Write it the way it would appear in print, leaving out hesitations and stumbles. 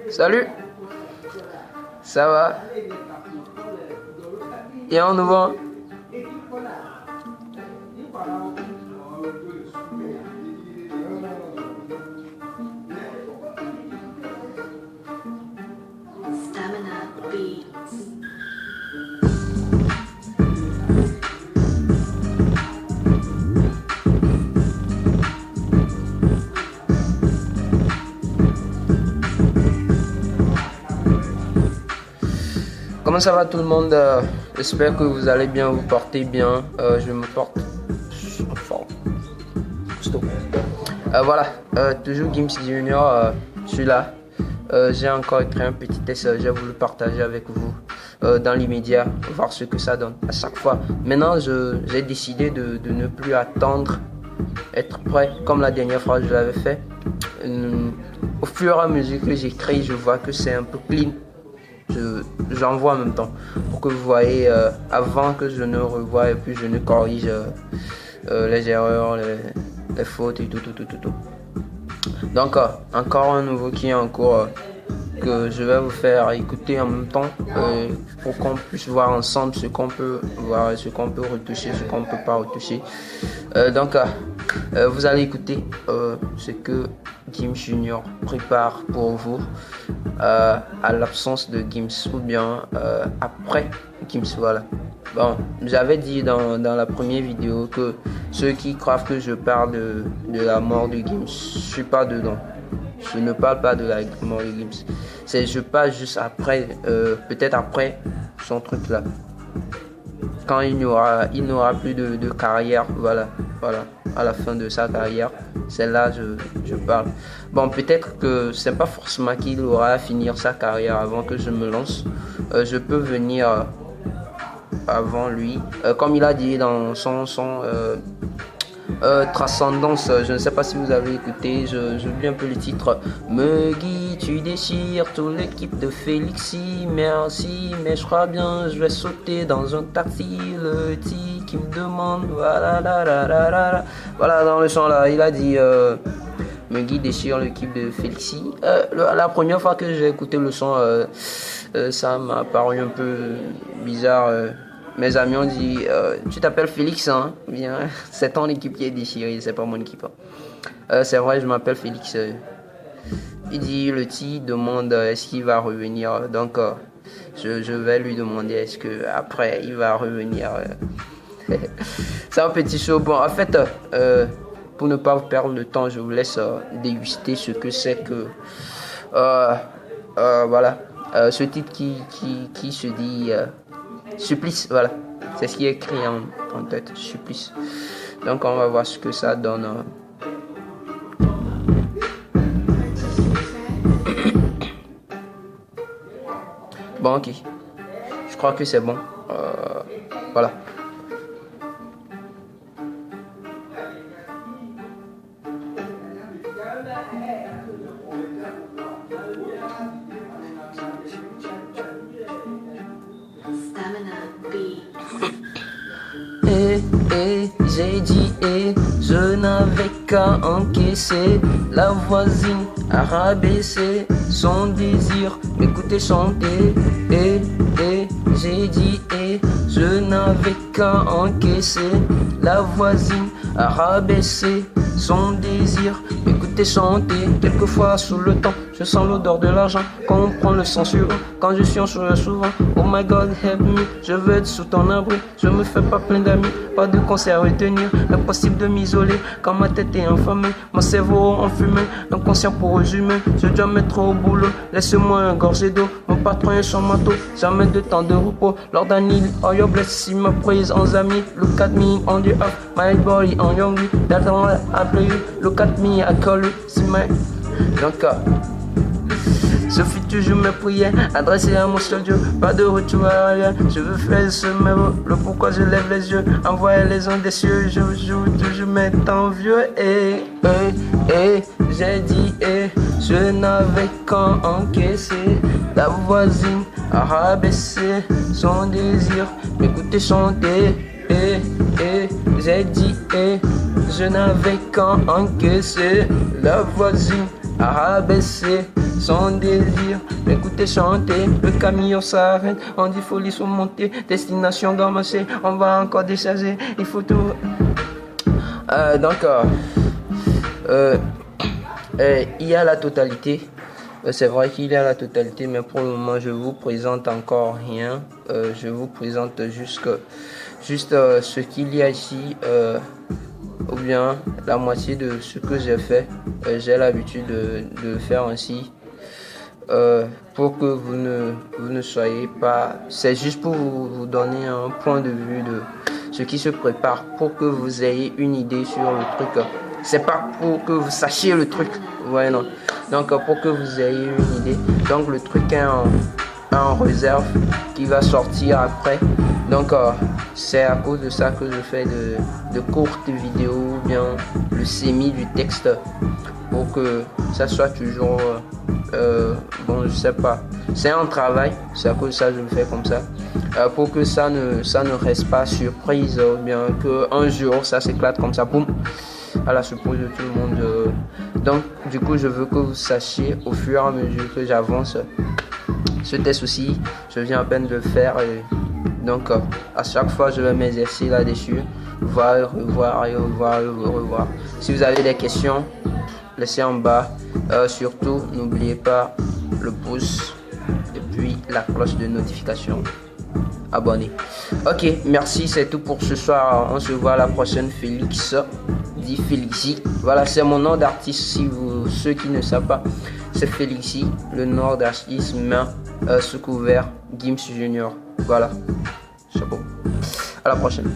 Salut. Ça va? Il y a un nouveau? Stamina Beats. Comment ça va tout le monde? J'espère que vous allez bien, vous portez bien. Je me porte en forme. Stop. Voilà, toujours Gims Junior, je suis là. J'ai encore écrit un petit test, j'ai voulu partager avec vous dans l'immédiat, voir ce que ça donne à chaque fois. Maintenant, j'ai décidé de ne plus attendre, être prêt comme la dernière fois je l'avais fait. Au fur et à mesure que j'écris, je vois que c'est un peu clean. J'envoie en même temps pour que vous voyez avant que je ne revoie et puis je ne corrige les erreurs, les fautes et tout. Donc encore un nouveau qui est en cours que je vais vous faire écouter en même temps pour qu'on puisse voir ensemble ce qu'on peut voir, ce qu'on peut retoucher, ce qu'on ne peut pas retoucher. Donc vous allez écouter ce que Gims Junior prépare pour vous à l'absence de Gims ou bien après Gims. Voilà. Bon, j'avais dit dans la première vidéo que ceux qui croient que je parle de la mort de Gims, je suis pas dedans. Je ne parle pas de la mort de Gims. Je parle juste après, peut-être après son truc là. Quand il n'aura plus de carrière, voilà, à la fin de sa carrière, c'est là je parle. Bon, peut-être que c'est pas forcément qu'il aura à finir sa carrière avant que je me lance. Je peux venir avant lui, comme il a dit dans son Transcendance. Je ne sais pas si vous avez écouté, j'oublie un peu le titre. Meggy, tu déchires toute l'équipe de Félixi, merci, mais je crois bien je vais sauter dans un taxi. Le petit qui me demande, voilà, voilà, dans le chant là, il a dit Meggy déchire l'équipe de Félixi. La première fois que j'ai écouté le son, ça m'a paru un peu bizarre. Mes amis ont dit tu t'appelles Félix, hein? Bien, c'est ton équipe qui est déchirée, c'est pas mon équipe. C'est vrai, je m'appelle Félix. Il dit, le petit demande est-ce qu'il va revenir. Donc je vais lui demander est-ce que après il va revenir. C'est un petit show. Bon, en fait, pour ne pas vous perdre le temps, je vous laisse déguster ce que c'est que voilà, ce titre qui se dit supplice, voilà, c'est ce qui est écrit en tête, supplice. Donc on va voir ce que ça donne. Bon, ok, je crois que c'est bon. Voilà. J'ai dit je n'avais qu'à encaisser. La voisine a rabaissé son désir m'écouter chanter. J'ai dit je n'avais qu'à encaisser. La voisine a rabaissé son désir m'écouter chanter. Quelquefois sous le temps, je sens l'odeur de l'argent. Quand on prend le sang sur eux, quand je suis en sourire souvent. Oh my God, help me, je veux être sous ton abri. Je me fais pas plein d'amis, pas de concert à retenir. Impossible de m'isoler quand ma tête est enflammée, mon cerveau enfumé, inconscient pour eux humains. Je dois mettre au boulot, laisse-moi un gorgé d'eau. Mon patron est son manteau, jamais de temps de repos. Lord Daniel, oh your blessing, my praise on amis. Look at me on the up, my body on young. That's all I play you. Look at me, I call you, see my. Donc, ce fut toujours mes prières adressées à mon seul Dieu. Pas de retour à rien. Je veux faire ce même. Le pourquoi je lève les yeux. Envoyer les ondes des cieux. Je joue toujours mes temps vieux. J'ai dit je n'avais qu'à encaisser. La voisine a rabaissé son désir m'écouter chanter. J'ai dit je n'avais qu'à encaisser. La voisine à rabaisser son désir. Écoutez chanter, le camion s'arrête, on dit folie sur montée, destination d'amassé, on va encore décharger, il faut tout. Il y a la totalité. C'est vrai qu'il y a la totalité, mais pour le moment, je vous présente encore rien. Je vous présente juste ce qu'il y a ici, ou bien la moitié de ce que j'ai fait. J'ai l'habitude de le faire ainsi. Pour que vous ne soyez pas... C'est juste pour vous donner un point de vue de ce qui se prépare, pour que vous ayez une idée sur le truc. C'est pas pour que vous sachiez le truc. Ouais, non. Donc, pour que vous ayez une idée. Donc, le truc est en réserve qui va sortir après. Donc, c'est à cause de ça que je fais de courtes vidéos ou bien le sémi du texte pour que ça soit toujours... bon, je sais pas. C'est un travail. C'est à cause de ça que je le fais comme ça. Pour que ça ne reste pas surprise ou bien qu'un jour ça s'éclate comme ça. Boum. À la surprise de tout le monde. Donc, du coup, je veux que vous sachiez au fur et à mesure que j'avance. Ce test aussi, je viens à peine de le faire. Et donc, à chaque fois, je vais m'exercer là-dessus. Voir, revoir et revoir et revoir. Si vous avez des questions, laissez en bas. Surtout, n'oubliez pas le pouce et puis la cloche de notification. Abonnez. Ok, merci, c'est tout pour ce soir. On se voit à la prochaine. Félix, dit Félixi. Voilà, c'est mon nom d'artiste. Si ceux qui ne savent pas, c'est Félixi, le nom d'artiste, main sous couvert, Gims Junior. Voilà, chapeau. À la prochaine.